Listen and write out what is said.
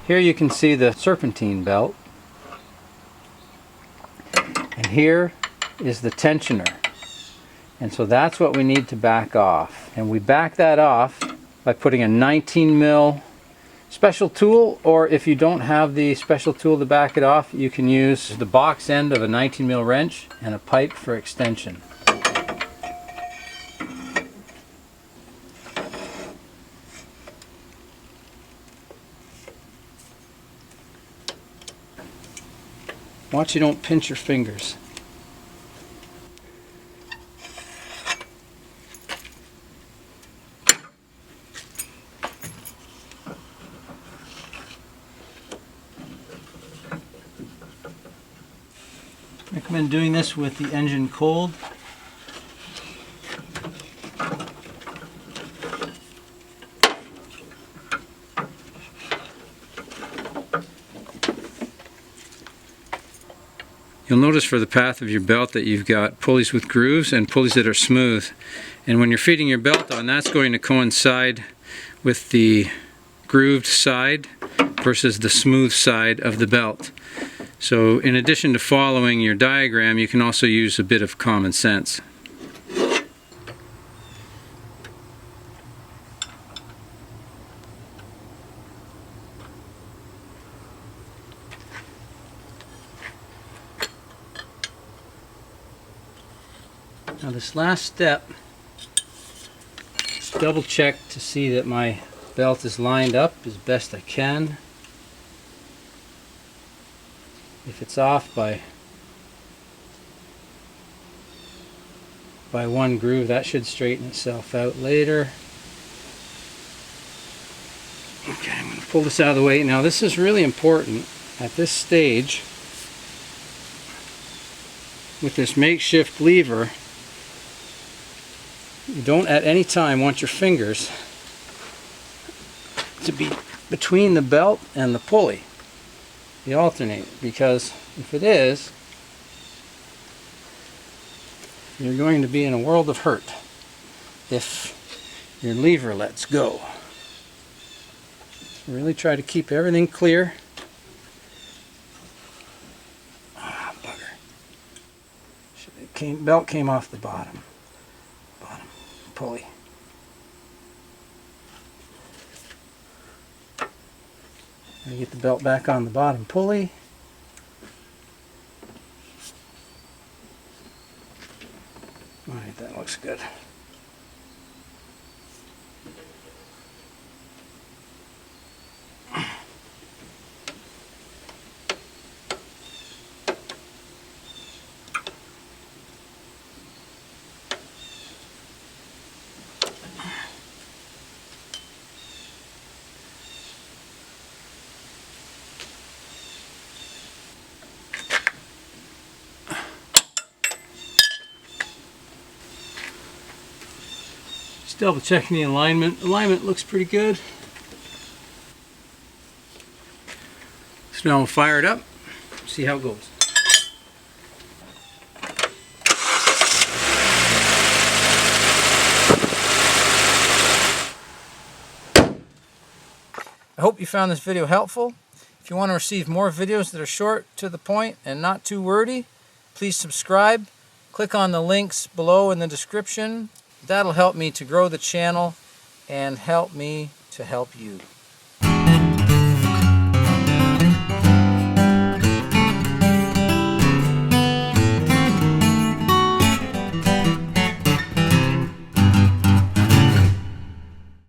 Here you can see the serpentine belt, and here is the tensioner, and so that's what we need to back off, and we back that off by putting a 19 mil special tool, or if you don't have the special tool to back it off, you can use the box end of a 19 mil wrench and a pipe for extension. Watch you don't pinch your fingers. I recommend doing this with the engine cold. You'll notice for the path of your belt that you've got pulleys with grooves and pulleys that are smooth. And when you're feeding your belt on, that's going to coincide with the grooved side versus the smooth side of the belt. So in addition to following your diagram, you can also use a bit of common sense. Now this last step, just double check to see that my belt is lined up as best I can. If it's off by one groove, that should straighten itself out later. Okay, I'm going to pull this out of the way. Now this is really important at this stage with this makeshift lever. You don't at any time want your fingers to be between the belt and the pulley, the alternator, because if it is, you're going to be in a world of hurt if your lever lets go. So really try to keep everything clear. Ah, bugger. Belt came off the bottom pulley. I get the belt back on the bottom pulley. Alright, that looks good. Just double checking the alignment. Alignment looks pretty good. So now we'll fire it up, see how it goes. I hope you found this video helpful. If you want to receive more videos that are short, to the point, and not too wordy, please subscribe. Click on the links below in the description. That'll help me to grow the channel and help me to help you.